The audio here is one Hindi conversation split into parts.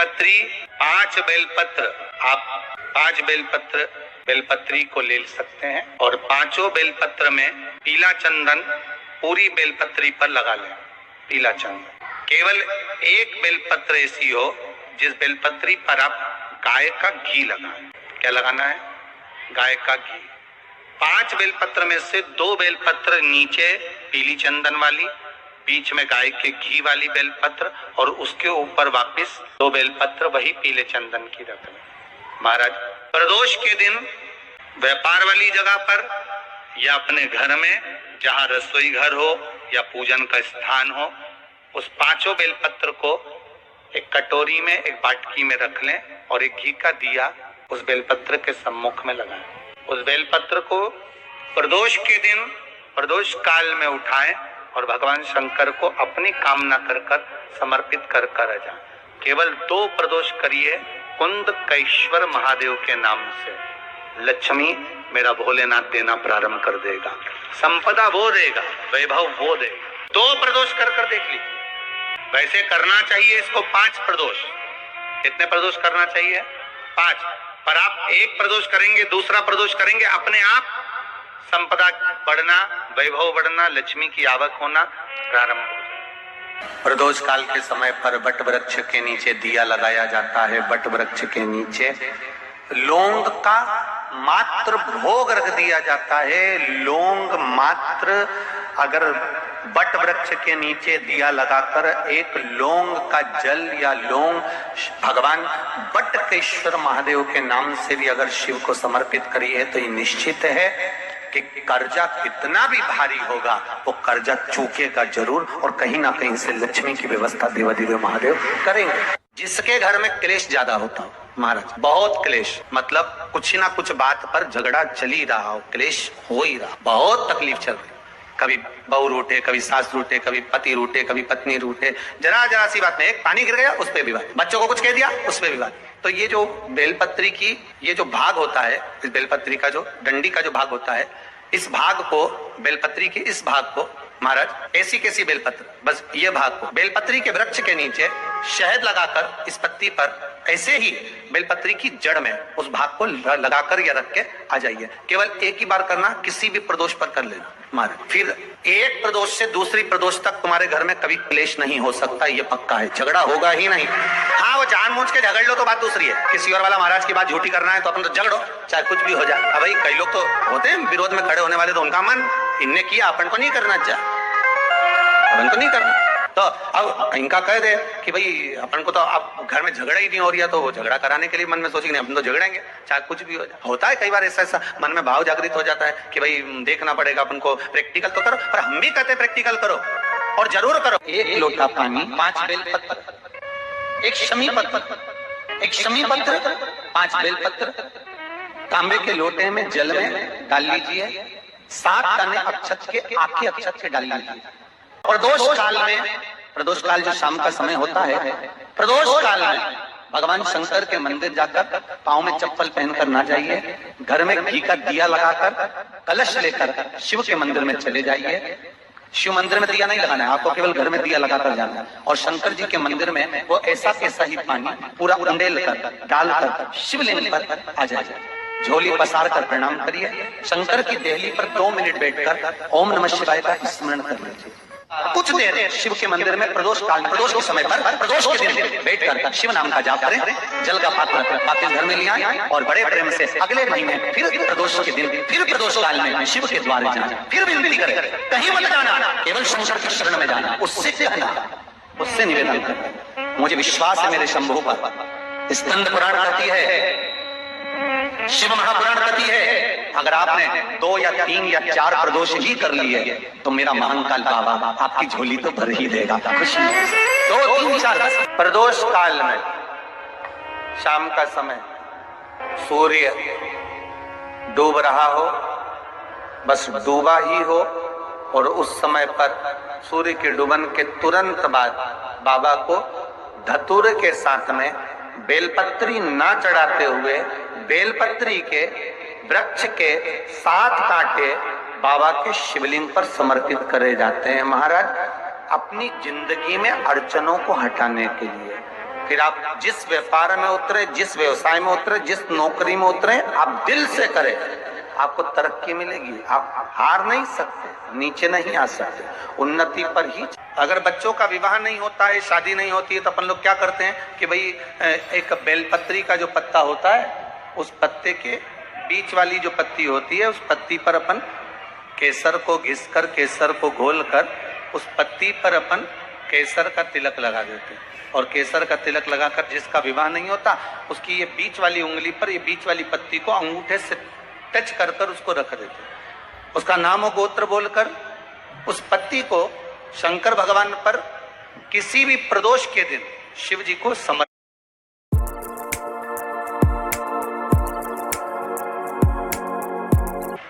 बेलपत्री 5 बेलपत्र, आप 5 बेलपत्री को ले सकते हैं और 5 बेलपत्र में पीला चंदन पूरी बेलपत्री पर लगा लें। पीला चंदन केवल एक बेलपत्र ऐसी हो जिस बेलपत्री पर आप गाय का घी लगाएं। क्या लगाना है? गाय का घी। 5 बेलपत्र में से 2 बेलपत्र नीचे पीली चंदन वाली, बीच में गाय के घी वाली बेलपत्र और उसके ऊपर वापस 2 बेलपत्र वही पीले चंदन की रख लें। महाराज प्रदोष के दिन व्यापार वाली जगह पर या अपने घर में जहां रसोई घर हो या पूजन का स्थान हो, उस 5 बेलपत्र को एक कटोरी में, एक बाटकी में रख लें और एक घी का दिया उस बेलपत्र के सम्मुख में लगाएं। उस बेलपत्र को प्रदोष के दिन प्रदोष काल में उठाएं और भगवान शंकर को अपनी कामना कर समर्पित कर जाएं। केवल 2 प्रदोष करिए कुंदकेश्वर महादेव के नाम से। लक्ष्मी मेरा भोलेनाथ देना प्रारंभ कर देगा, संपदा वो देगा, वैभव वो देगा। 2 प्रदोष कर देख लीजिए। वैसे करना चाहिए इसको 5 प्रदोष। कितने प्रदोष करना चाहिए? 5। पर आप एक प्रदोष करेंगे, दूसरा प्रदोष करेंगे, अपने आप संपदा बढ़ना, वैभव बढ़ना, लक्ष्मी की आवक होना प्रारंभ हो जाए। प्रदोष काल के समय पर वट वृक्ष के नीचे दिया लगाया जाता है। वट वृक्ष के नीचे लौंग का मात्र भोग रख दिया जाता है। लौंग मात्र, अगर वट वृक्ष के नीचे दिया लगाकर एक लौंग का जल या लौंग भगवान वटकेश्वर महादेव के नाम से भी अगर शिव को समर्पित करिए तो ये निश्चित है कि कर्जा कितना भी भारी होगा वो कर्जा चूकेगा जरूर और कहीं ना कहीं से लक्ष्मी की व्यवस्था देवाधिदेव महादेव करेंगे। जिसके घर में क्लेश ज्यादा होता हो महाराज, बहुत क्लेश, मतलब कुछ ना कुछ बात पर झगड़ा चल ही रहा हो, क्लेश हो ही रहा, बहुत तकलीफ चल रही, कभी बहू रूठे, कभी सास रूठे, कभी पति रूठे, कभी पत्नी रूठे, जरा सी बात में एक पानी गिर गया उस पर विवाद, बच्चों को कुछ कह दिया उस पर विवाद। तो ये जो बेलपत्री की ये जो भाग होता है, इस बेलपत्री का जो डंडी का जो भाग होता है, इस भाग को, बेलपत्री के इस भाग को महाराज, ऐसी कैसी बेलपत्र, बस ये भाग को बेलपत्री के वृक्ष के नीचे शहद लगाकर इस पत्ती पर ऐसे ही बेलपत्री की जड़ में उस भाग को लगाकर या रख के आ जाइए। केवल एक ही बार करना, किसी भी प्रदोष पर कर लेना महाराज। फिर एक प्रदोष से दूसरी प्रदोष तक तुम्हारे घर में कभी क्लेश नहीं हो सकता, ये पक्का है, झगड़ा होगा ही नहीं। हाँ, वो जानबूझ के झगड़ लो तो बात दूसरी है, किसी और वाला महाराज की बात झूठी करना है तो अपन तो झगड़ो, चाहे कुछ भी हो जाए। अब भाई कई लोग तो होते हैं विरोध में खड़े होने वाले, तो उनका मन इनने किया, अपन को नहीं करना चाहिए, अपन को नहीं करना। तो अब इनका कह दे कि भाई अपन को तो अब घर में झगड़ा ही नहीं हो रही है, तो वो झगड़ा कराने के लिए मन में सोचेंगे अपन तो झगड़ेंगे, चाहे कुछ भी हो जाए। होता है कई बार ऐसा मन में भाव जागृत हो जाता है कि भाई देखना पड़ेगा अपन को, प्रैक्टिकल तो करो, पर हम भी कहते प्रैक्टिकल करो और जरूर करो। 1 लोटा पानी, 5 बेलपत्र, एक शमी पत्र, 5 बेलपत्र तांबे के लोटे में जल में डाल लीजिए, 7 दाने अक्षत के, आखे अक्षत के डाल लीजिए। प्रदोष काल जो शाम का समय होता है, प्रदोष काल में भगवान शंकर के मंदिर जाकर पांव में चप्पल पहनकर ना जाइए, घर में घी का दिया लगाकर कलश लेकर शिव के मंदिर में चले जाइए। शिव मंदिर में दिया नहीं लगाना है आपको, केवल घर में दिया लगाकर जाना है। और शंकर जी के मंदिर में वो ऐसा ही पानी पूरा उंडेल कर डालकर शिवलिंग पर आ जाए, झोली पसार कर प्रणाम करिए। शंकर की देहली पर 2 मिनट बैठकर ओम नमः शिवाय का स्मरण कर लीजिए। कुछ देर शिव के मंदिर में प्रदोष के समय पर, प्रदोष के दिन बैठकर शिव नाम का जाप करें। जल का पात्र वापस घर में ले आए और बड़े प्रेम से अगले महीने फिर प्रदोष के दिन, फिर प्रदोष काल में शिव के द्वारे जाना, फिर विनती करें, कहीं मत जाना, केवल शंकर की शरण में जाना, उससे कहना, उससे निवेदन करना, मुझे विश्वास है मेरे शंभु पर। स्कंद पुराण कहती है, शिव महापुराण कहती है, अगर आपने 2 या 3 या 4 प्रदोष ही कर लिए तो मेरा महाकाल बाबा आपकी झोली तो भर ही देगा। खुशी 2, 3, 4 प्रदोष काल में शाम का समय सूर्य डूब रहा हो, बस डूबा ही हो, और उस समय पर सूर्य के डूबन के तुरंत बाद बाबा को धतूरे के साथ में बेलपत्री ना चढ़ाते हुए बेलपत्री के वृक्ष के 7 कांटे बाबा के शिवलिंग पर समर्पित करे जाते हैं महाराज, अपनी जिंदगी में अड़चनों को हटाने के लिए। फिर आप जिस व्यापार में उतरे, जिस व्यवसाय में उतरे, जिस नौकरी में उतरे, आप दिल से करें, आपको तरक्की मिलेगी। आप हार नहीं सकते, नीचे नहीं आ सकते, उन्नति पर ही। अगर बच्चों का विवाह नहीं होता है, शादी नहीं होती है, तो अपन लोग क्या करते हैं कि भाई एक बेलपत्री का जो पत्ता होता है, उस पत्ते के बीच वाली जो पत्ती होती है, उस पत्ती पर अपन केसर को घिसकर, केसर को घोलकर उस पत्ती पर अपन केसर का तिलक लगा देते हैं। और केसर का तिलक लगाकर जिसका विवाह नहीं होता, उसकी ये बीच वाली उंगली पर, ये बीच वाली पत्ती को अंगूठे से टच कर कर उसको रख देते हैं। उसका नाम और गोत्र बोलकर उस पत्ती को शंकर भगवान पर किसी भी प्रदोष के दिन शिव जी को समर्पित।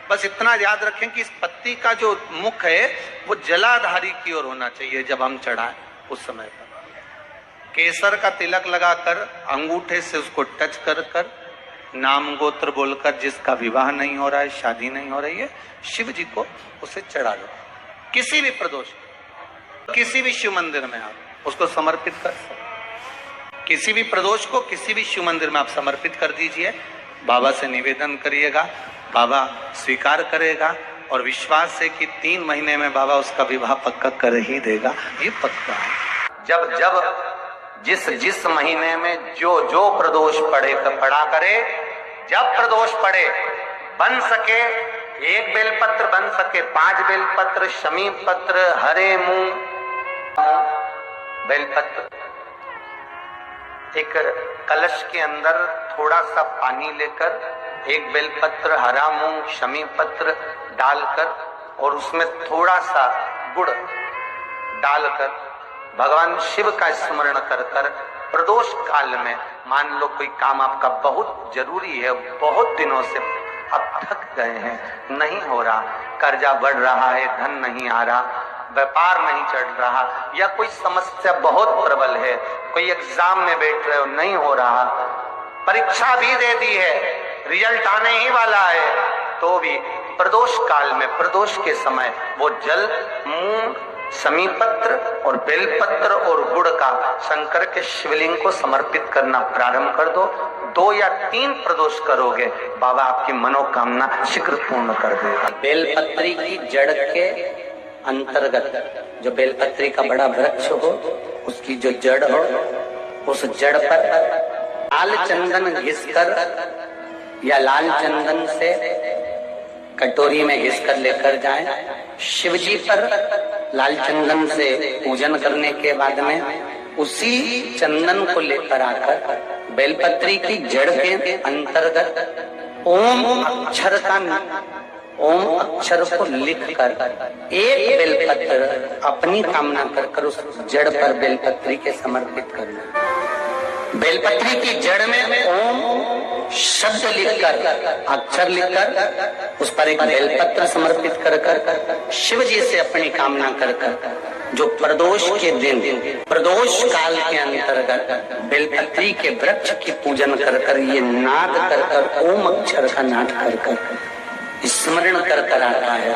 बस इतना याद रखें कि इस पत्ती का जो मुख है वो जलाधारी की ओर होना चाहिए। जब हम चढ़ाएं उस समय पर केसर का तिलक लगाकर अंगूठे से उसको टच कर कर नाम गोत्र बोलकर, जिसका विवाह नहीं हो रहा है, शादी नहीं हो रही है, शिव जी को उसे चढ़ा दो। किसी भी प्रदोष, किसी भी शिव मंदिर में आप उसको समर्पित कर सकते। किसी भी प्रदोष को किसी भी शिव मंदिर में आप समर्पित कर दीजिए। बाबा से निवेदन करिएगा, बाबा स्वीकार करेगा और विश्वास है कि 3 महीने में बाबा उसका विवाह पक्का कर ही देगा। ये पक्का है। जब जब जिस महीने में जो प्रदोष पड़ा करे, जब प्रदोष पड़े, बन सके 1 बेलपत्र, बन सके 5 बेलपत्र, शमी पत्र, हरे मूंग बेलपत्र, एक कलश के अंदर थोड़ा सा पानी लेकर 1 बेलपत्र, हरा मूंग, शमी पत्र डालकर और उसमें थोड़ा सा गुड़ डालकर भगवान शिव का स्मरण कर कर प्रदोष काल में, मान लो कोई काम आपका बहुत जरूरी है, बहुत दिनों से आप थक गए हैं, नहीं हो रहा, कर्जा बढ़ रहा है, धन नहीं आ रहा, व्यापार नहीं चढ़ रहा, या कोई समस्या बहुत प्रबल है, कोई एग्जाम में बैठ रहे हो, नहीं हो रहा, परीक्षा भी दे दी है, रिजल्ट आने ही वाला है, तो भी प्रदोष काल में, प्रदोष के समय वो जल, मूंग, शमी पत्र और बेलपत्र और गुड़ का शंकर के शिवलिंग को समर्पित करना प्रारंभ कर दो। 2 या 3 प्रदोष करोगे, बाबा आपकी मनोकामना शीघ्र पूर्ण कर देगा। बेलपत्री की जड़ के अंतर्गत जो बेलपत्री का बड़ा वृक्ष हो, उसकी जो जड़ हो, उस जड़ पर लाल चंदन घिसकर या लाल चंदन से कटोरी में घिसकर लेकर जाएं। शिव जी पर लाल चंदन से पूजन करने के बाद में उसी चंदन को लेकर आकर बेलपत्री की जड़ के अंतर्गत ओम अक्षर को लिखकर 1 बेलपत्र अपनी कामना कर उस जड़ पर बेलपत्री के समर्पित करना। बेलपत्री की जड़ में ओम शब्द लिखकर, अक्षर लिखकर उस पर एक बेलपत्र समर्पित कर शिव जी से अपनी कामना कर जो प्रदोष के दिन, प्रदोष काल के अंतर्गत बेलपत्री के वृक्ष की पूजन कर ये नाद कर ओम अक्षर का नाद कर स्मरण कर आता है।